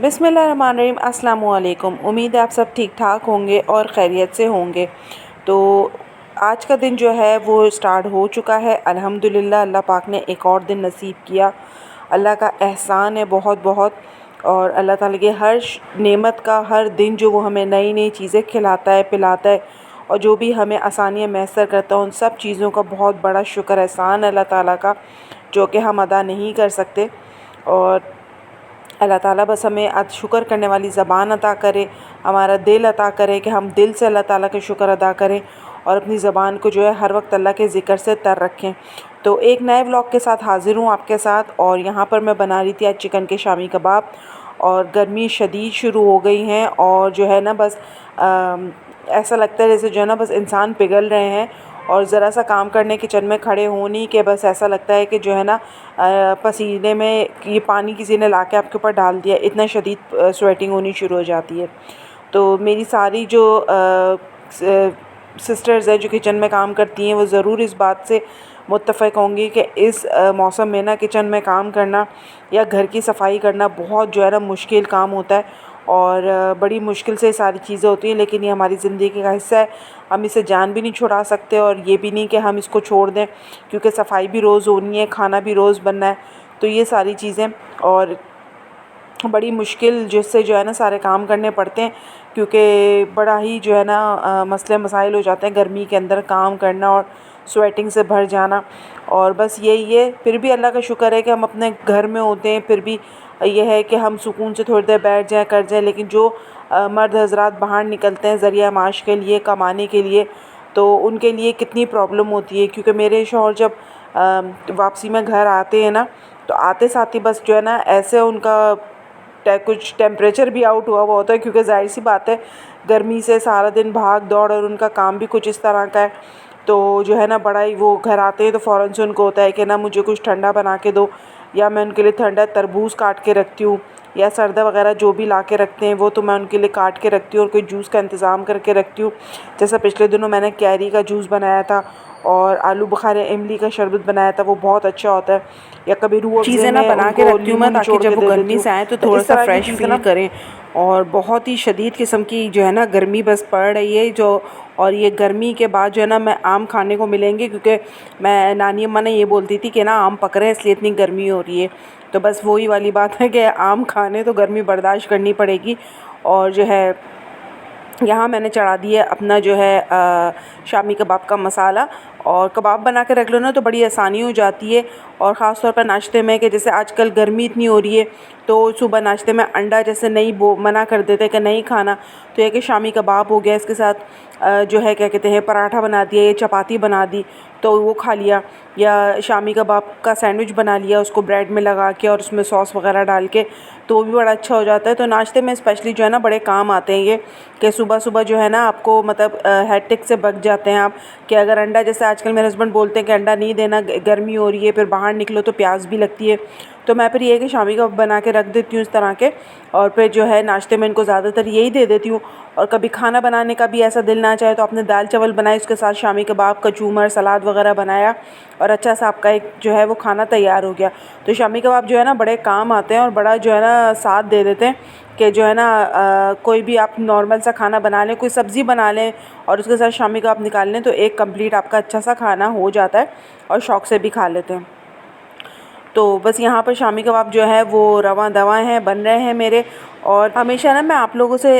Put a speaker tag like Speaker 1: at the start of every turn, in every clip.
Speaker 1: बिस्मिल्लाहिर्रहमानिर्रहीम। अस्सलामु अलैकुम। उम्मीद है आप सब ठीक ठाक होंगे और खैरियत से होंगे। तो आज का दिन जो है वो स्टार्ट हो चुका है अल्हम्दुलिल्लाह। अल्लाह पाक ने एक और दिन नसीब किया। अल्लाह का एहसान है बहुत बहुत। और अल्लाह ताला की हर नेमत का हर दिन जो वो हमें नई नई चीज़ें खिलाता है पिलाता है और जो भी हमें आसानियाँ मैसर करता है, उन सब चीज़ों का बहुत बड़ा शुक्र एहसान अल्लाह ताला का, जो कि हम अदा नहीं कर सकते। और अल्लाह ताला बस हमें आज शुक्र करने वाली ज़बान अता करे, हमारा दिल अता करे कि हम दिल से अल्लाह ताला के शुक्र अदा करें और अपनी ज़बान को जो है हर वक्त अल्लाह के ज़िक्र से तर रखें। तो एक नए व्लॉग के साथ हाज़िर हूँ आपके साथ। और यहाँ पर मैं बना रही थी आज चिकन के शामी कबाब। और गर्मी शदीद शुरू हो गई हैं और जो है ना बस ऐसा लगता है जैसे जो है ना बस इंसान पिघल रहे हैं। और ज़रा सा काम करने किचन में खड़े होने के बस ऐसा लगता है कि जो है ना पसीने में ये पानी किसी ने ला के आपके ऊपर डाल दिया, इतना शदीद स्वेटिंग होनी शुरू हो जाती है। तो मेरी सारी जो सिस्टर्स है जो किचन में काम करती हैं, वो ज़रूर इस बात से मुत्तफ़िक़ होंगी कि इस मौसम में ना किचन में काम करना या घर की सफाई करना बहुत जो है ना मुश्किल काम होता है। और बड़ी मुश्किल से सारी चीज़ें होती हैं, लेकिन ये हमारी ज़िंदगी का हिस्सा है। हम इसे जान भी नहीं छुड़ा सकते और ये भी नहीं कि हम इसको छोड़ दें, क्योंकि सफाई भी रोज़ होनी है, खाना भी रोज़ बनना है। तो ये सारी चीज़ें और बड़ी मुश्किल जिससे जो है ना सारे काम करने पड़ते हैं, क्योंकि बड़ा ही जो है ना मसले मसाइल हो जाते हैं गर्मी के अंदर काम करना और स्वेटिंग से भर जाना। और बस यही है, फिर भी अल्लाह का शुक्र है कि हम अपने घर में होते हैं, फिर भी ये है कि हम सुकून से थोड़ी देर बैठ जाएँ कर जाएँ। लेकिन जो मर्द हज़रात बाहर निकलते हैं ज़रिया माश के लिए, कमाने के लिए, तो उनके लिए कितनी प्रॉब्लम होती है। क्योंकि मेरे शौहर जब वापसी में घर आते हैं ना, तो आते साथ ही बस जो है ना ऐसे उनका कुछ टेम्परेचर भी आउट हुआ हुआ होता है, क्योंकि ज़ाहिर सी बात है गर्मी से सारा दिन भाग दौड़ और उनका काम भी कुछ इस तरह का है। तो जो है ना बड़ा ही वो घर आते हैं तो फ़ौरन से उनको होता है कि ना मुझे कुछ ठंडा बना के दो, या मैं उनके लिए ठंडा तरबूज काट के रखती हूँ, या सरदा वगैरह जो भी ला के रखते हैं वो तो मैं उनके लिए काट के रखती हूँ और कोई जूस का इंतज़ाम करके रखती हूँ। जैसा पिछले दिनों मैंने कैरी का जूस बनाया था और आलू बुखारे इमली का शरबत बनाया था, वो बहुत अच्छा होता है। या कभी रूह अफ़ज़े
Speaker 2: चीज़ें ना
Speaker 1: में
Speaker 2: बना के
Speaker 1: उनको
Speaker 2: रखती हूँ
Speaker 1: नींबू
Speaker 2: मैं, ताकि
Speaker 1: निचोड़
Speaker 2: जब
Speaker 1: के
Speaker 2: वो
Speaker 1: दे देती
Speaker 2: गर्मी
Speaker 1: हूँ।
Speaker 2: से आएँ तो
Speaker 1: तो
Speaker 2: थोड़ा
Speaker 1: इस
Speaker 2: सा
Speaker 1: तरह की
Speaker 2: फ्रेश
Speaker 1: चीज़ें
Speaker 2: फील
Speaker 1: ना
Speaker 2: करें। और बहुत ही शदीद किस्म की जो है ना गर्मी बस पड़ रही है जो। और ये गर्मी के बाद जो है ना मैं आम खाने को मिलेंगे, क्योंकि मैं नानी अम्मा ने ये बोलती थी कि ना आम पक रहे हैं इसलिए इतनी गर्मी हो रही है। तो बस वही वाली बात है कि आम खाने तो गर्मी बर्दाश्त करनी पड़ेगी। और जो है यहाँ मैंने चढ़ा दिया अपना जो है शामी कबाब का मसाला। और कबाब बना के रख लो ना तो बड़ी आसानी हो जाती है। और ख़ास तौर पर नाश्ते में, कि जैसे आजकल गर्मी इतनी हो रही है, तो सुबह नाश्ते में अंडा जैसे नहीं वो मना कर देते कि नहीं खाना, तो यह कि शामी कबाब हो गया, इसके साथ जो है क्या कहते हैं पराठा बना दिया या चपाती बना दी तो वो खा लिया, या शामी कबाब का सैंडविच बना लिया उसको ब्रेड में लगा के और उसमें सॉस वगैरह डाल के, तो वो भी बड़ा अच्छा हो जाता है। तो नाश्ते में स्पेशली जो है ना बड़े काम आते हैं ये, कि सुबह सुबह जो है ना आपको मतलब हेक्टिक से बच जाते हैं आप, कि अगर अंडा, जैसे आजकल मेरे हस्बैंड बोलते हैं कि अंडा नहीं देना, गर्मी हो रही है, फिर बाहर निकलो तो प्यास भी लगती है, तो मैं फिर ये है कि शामी कबाब बना के रख देती हूँ इस तरह के। और फिर जो है नाश्ते में इनको ज़्यादातर यही दे देती हूँ। और कभी खाना बनाने का भी ऐसा दिल ना चाहे तो आपने दाल चावल बनाए, उसके साथ शामी कबाब, कचूमर, सलाद वगैरह बनाया और अच्छा सा आपका एक जो है वो खाना तैयार हो गया। तो शामी कबाब जो है ना बड़े काम आते हैं और बड़ा जो है ना साथ दे देते हैं, कि जो है ना कोई भी आप नॉर्मल सा खाना बना लें, कोई सब्ज़ी बना लें और उसके साथ शामी कबाब निकाल लें, तो एक कंप्लीट आपका अच्छा सा खाना हो जाता है और शौक़ से भी खा लेते हैं। तो बस यहाँ पर शामी कबाब जो है वो रवां दवां हैं, बन रहे हैं मेरे। और हमेशा ना मैं आप लोगों से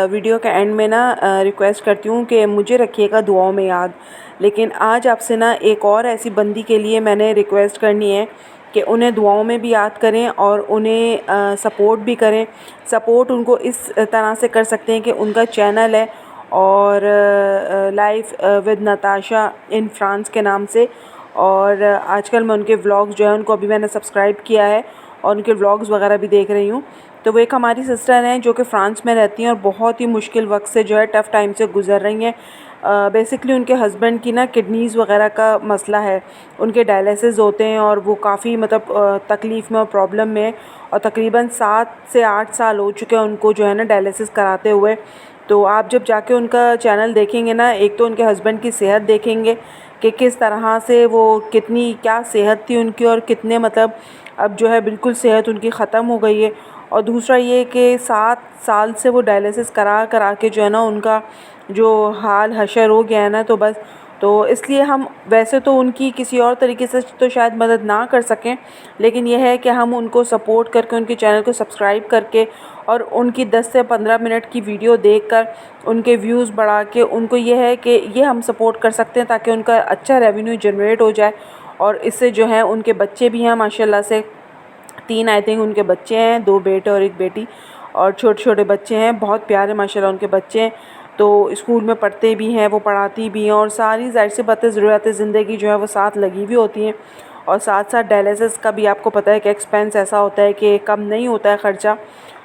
Speaker 2: वीडियो के एंड में ना रिक्वेस्ट करती हूँ कि मुझे रखिएगा दुआओं में याद। लेकिन आज आपसे ना एक और ऐसी बंदी के लिए मैंने रिक्वेस्ट करनी है कि उन्हें दुआओं में भी याद करें और उन्हें सपोर्ट भी करें। सपोर्ट उनको इस तरह से कर सकते हैं कि उनका चैनल है और life with Natasha in France के नाम से। और आजकल मैं उनके व्लॉग्स जो है उनको अभी मैंने सब्सक्राइब किया है और उनके व्लॉग्स वगैरह भी देख रही हूँ। तो वो एक हमारी सिस्टर हैं जो कि फ़्रांस में रहती हैं और बहुत ही मुश्किल वक्त से जो है टफ़ टाइम से गुज़र रही हैं। बेसिकली उनके हस्बैंड की ना किडनीज़ वगैरह का मसला है, उनके डायलिसिस होते हैं और वो काफ़ी मतलब तकलीफ़ में और प्रॉब्लम में, और तकरीबन 7 से 8 साल हो चुके हैं उनको जो है ना डायलिसिस कराते हुए। तो आप जब जाके उनका चैनल देखेंगे ना, एक तो उनके हस्बैंड की सेहत देखेंगे कि किस तरह से वो कितनी क्या सेहत थी उनकी और कितने मतलब अब जो है बिल्कुल सेहत उनकी ख़त्म हो गई है। और दूसरा ये कि 7 साल से वो डायलिसिस करा करा के जो है ना उनका जो हाल हशर हो गया है ना, तो बस तो इसलिए हम वैसे तो उनकी किसी और तरीके से तो शायद मदद ना कर सकें, लेकिन यह है कि हम उनको सपोर्ट करके उनके चैनल को सब्सक्राइब करके और उनकी 10 से 15 मिनट की वीडियो देखकर उनके व्यूज़ बढ़ा के उनको ये है कि ये हम सपोर्ट कर सकते हैं ताकि उनका अच्छा रेवेन्यू जनरेट हो जाए। और इससे जो है उनके बच्चे भी हैं माशाल्लाह से, 3 आई थिंक उनके बच्चे हैं, 2 बेटे और 1 बेटी, और छोटे-छोटे बच्चे हैं, बहुत प्यारे माशाल्लाह उनके बच्चे हैं। तो स्कूल में पढ़ते भी हैं, वो पढ़ाती भी हैं और सारी ज़ाहिर-सी बात है ज़रूरियात ज़िंदगी जो है वो साथ लगी हुई होती हैं। और साथ-साथ डायलिसिस का भी आपको पता है कि एक्सपेंस ऐसा होता है कि कम नहीं होता है ख़र्चा,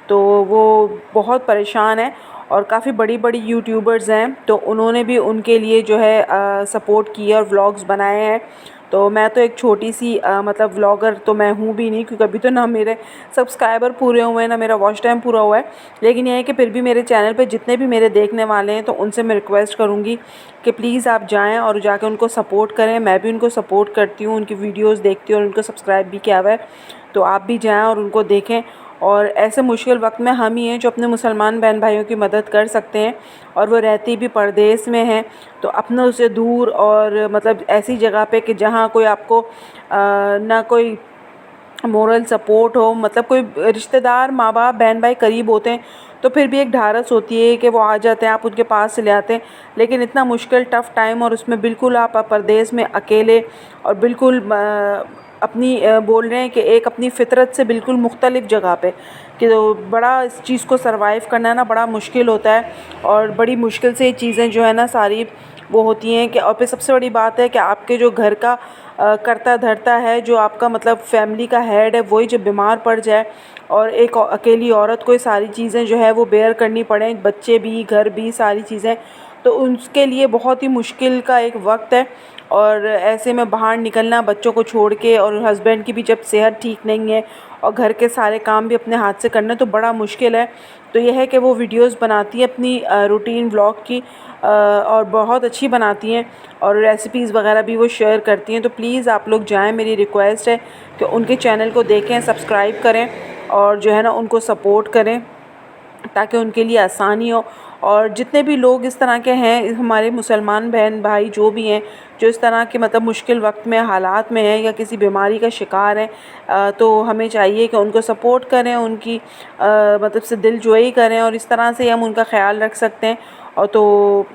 Speaker 2: तो वो बहुत परेशान हैं। और काफ़ी बड़ी-बड़ी यूट्यूबर्स हैं, तो उन्होंने भी उनके लिए जो है सपोर्ट किया और व्लॉग्स बनाए हैं। तो मैं तो एक छोटी-सी मतलब व्लॉगर तो मैं हूँ भी नहीं, क्योंकि अभी तो ना मेरे सब्सक्राइबर पूरे हुए हैं, ना मेरा वॉच टाइम पूरा हुआ है। लेकिन ये है कि फिर भी मेरे चैनल पे जितने भी मेरे देखने वाले हैं, तो उनसे मैं रिक्वेस्ट करूँगी कि प्लीज़ आप जाएँ और जाके उनको सपोर्ट करें। मैं भी उनको सपोर्ट करती हूँ, उनकी वीडियोज़ देखती हूँ और उनको सब्सक्राइब भी किया हुआ है। तो आप भी जाएँ और उनको देखें। और ऐसे मुश्किल वक्त में हम ही हैं जो अपने मुसलमान बहन भाइयों की मदद कर सकते हैं, और वो रहती भी परदेश में हैं, तो अपनों से दूर और मतलब ऐसी जगह पे कि जहाँ कोई आपको ना कोई मोरल सपोर्ट हो, मतलब कोई रिश्तेदार माँ बाप बहन भाई करीब होते हैं तो फिर भी एक ढारस होती है कि वो आ जाते हैं, आप उनके पास से ले आते हैं। लेकिन इतना मुश्किल टफ़ टाइम और उसमें बिल्कुल आप परदेश में अकेले और बिल्कुल अपनी बोल रहे हैं कि एक अपनी फ़ितरत से बिल्कुल मुख्तलिफ़ जगह पे, कि तो बड़ा इस चीज़ को सर्वाइव करना ना बड़ा मुश्किल होता है। और बड़ी मुश्किल से ये चीज़ें जो है ना सारी वो होती हैं कि, और फिर सबसे बड़ी बात है कि आपके जो घर का करता धरता है, जो आपका मतलब फैमिली का हेड है, वही जब बीमार पड़ जाए और एक अकेली औरत को ये सारी चीज़ें जो है वो बेयर करनी पड़े, बच्चे भी, घर भी, सारी चीज़ें, तो उसके लिए बहुत ही मुश्किल का एक वक्त है। और ऐसे में बाहर निकलना बच्चों को छोड़ के, और हस्बैंड की भी जब सेहत ठीक नहीं है और घर के सारे काम भी अपने हाथ से करने, तो बड़ा मुश्किल है। तो यह है कि वो वीडियोस बनाती है अपनी रूटीन व्लॉग की, और बहुत अच्छी बनाती हैं, और रेसिपीज़ वगैरह भी वो शेयर करती हैं। तो प्लीज़ आप लोग जाएं, मेरी रिक्वेस्ट है कि उनके चैनल को देखें, सब्सक्राइब करें और जो है ना उनको सपोर्ट करें, ताकि उनके लिए आसानी हो। और जितने भी लोग इस तरह के हैं, हमारे मुसलमान बहन भाई जो भी हैं, जो इस तरह के मतलब मुश्किल वक्त में हालात में हैं या किसी बीमारी का शिकार हैं, तो हमें चाहिए कि उनको सपोर्ट करें, उनकी मतलब से दिलजोई करें, और इस तरह से हम उनका ख़्याल रख सकते हैं। और तो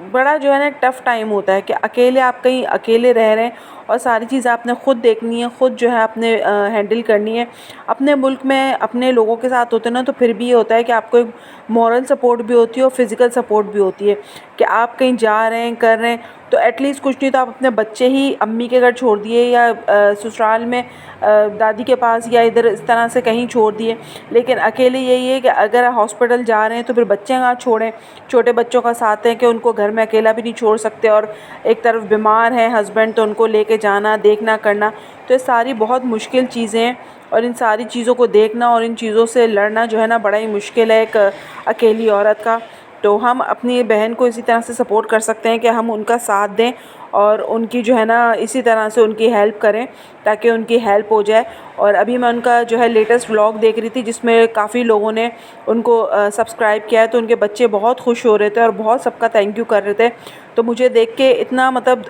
Speaker 2: बड़ा जो है ना टफ़ टाइम होता है कि अकेले आप कहीं अकेले रह रहे हैं और सारी चीज़ आपने ख़ुद देखनी है, ख़ुद जो है आपने हैंडल करनी है। अपने मुल्क में अपने लोगों के साथ होते ना, तो फिर भी ये होता है कि आपको एक मॉरल सपोर्ट भी होती है और फिज़िकल सपोर्ट भी होती है कि आप कहीं जा रहे हैं, कर रहे हैं, तो एटलीस्ट कुछ नहीं तो आप अपने बच्चे ही अम्मी के घर छोड़ दिए, या ससुराल में दादी के पास, या इधर इस तरह से कहीं छोड़ दिए। लेकिन अकेले यही है कि अगर हॉस्पिटल जा रहे हैं तो फिर बच्चे कहाँ छोड़ें, छोटे बच्चों का साथ है कि उनको घर में अकेला भी नहीं छोड़ सकते, और एक तरफ बीमार है हस्बैंड, तो उनको लेके जाना, देखना, करना, तो ये सारी बहुत मुश्किल चीज़ें हैं। और इन सारी चीज़ों को देखना और इन चीज़ों से लड़ना जो है ना बड़ा ही मुश्किल है एक अकेली औरत का। तो हम अपनी बहन को इसी तरह से सपोर्ट कर सकते हैं कि हम उनका साथ दें और उनकी जो है ना इसी तरह से उनकी हेल्प करें, ताकि उनकी हेल्प हो जाए। और अभी मैं उनका जो है लेटेस्ट व्लॉग देख रही थी, जिसमें काफ़ी लोगों ने उनको सब्सक्राइब किया है, तो उनके बच्चे बहुत खुश हो रहे थे और बहुत सबका थैंक यू कर रहे थे। तो मुझे देख के इतना मतलब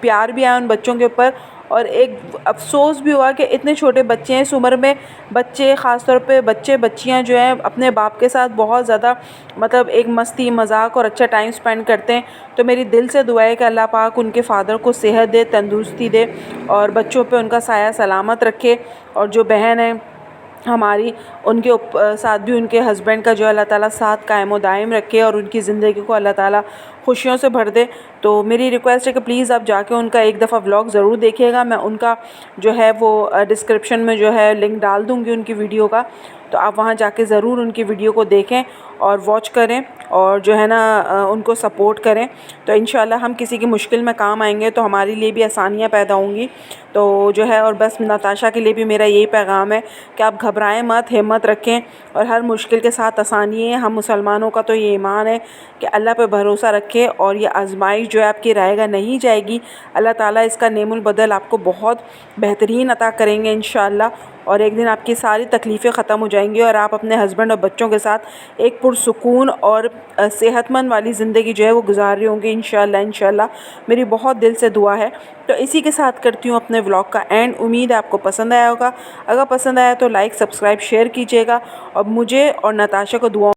Speaker 2: प्यार भी आया उन बच्चों के ऊपर, और एक अफ़सोस भी हुआ कि इतने छोटे बच्चे हैं, इस उम्र में बच्चे, ख़ास तौर पे बच्चे बच्चियां जो हैं अपने बाप के साथ बहुत ज़्यादा मतलब एक मस्ती मजाक और अच्छा टाइम स्पेंड करते हैं। तो मेरी दिल से दुआ है कि अल्लाह पाक उनके फ़ादर को सेहत दे, तंदुरुस्ती दे, और बच्चों पे उनका साया सलामत रखे। और जो बहन है हमारी, उनके साथ भी उनके हस्बैंड का जो अल्लाह ताला साथ कायम व दायम रखे, और उनकी ज़िंदगी को अल्लाह ताला खुशियों से भर दे। तो मेरी रिक्वेस्ट है कि प्लीज़ आप जाके उनका एक दफ़ा व्लॉग ज़रूर देखिएगा। मैं उनका जो है वो डिस्क्रिप्शन में जो है लिंक डाल दूँगी उनकी वीडियो का, तो आप वहाँ जाके ज़रूर उनकी वीडियो को देखें और वॉच करें, और जो है ना उनको सपोर्ट करें। तो इंशाल्लाह हम किसी की मुश्किल में काम आएंगे, तो हमारे लिए भी आसानियाँ पैदा होंगी। तो जो है, और बस नताशा के लिए भी मेरा यही पैगाम है कि आप घबराएं मत, हिम्मत रखें, और हर मुश्किल के साथ आसानी है। हम मुसलमानों का तो ये ईमान है कि अल्लाह पे भरोसा रखें, और ये आजमाइश जो है आपकी रहेगा नहीं जाएगी। अल्लाह ताला इसका नेमुल बदल आपको बहुत बेहतरीन अता करेंगे इंशाअल्लाह।
Speaker 1: और एक दिन आपकी सारी तकलीफ़ें ख़त्म हो जाएंगी और आप अपने हस्बैंड और बच्चों के साथ एक पुरसुकून और सेहतमंद वाली ज़िंदगी जो है वो गुजार रही होंगी इंशाल्लाह इंशाल्लाह। मेरी बहुत दिल से दुआ है। तो इसी के साथ करती हूँ अपने व्लॉग का एंड। उम्मीद है आपको पसंद आया होगा। अगर पसंद आया तो लाइक, सब्सक्राइब, शेयर कीजिएगा और मुझे और नताशा को दुआ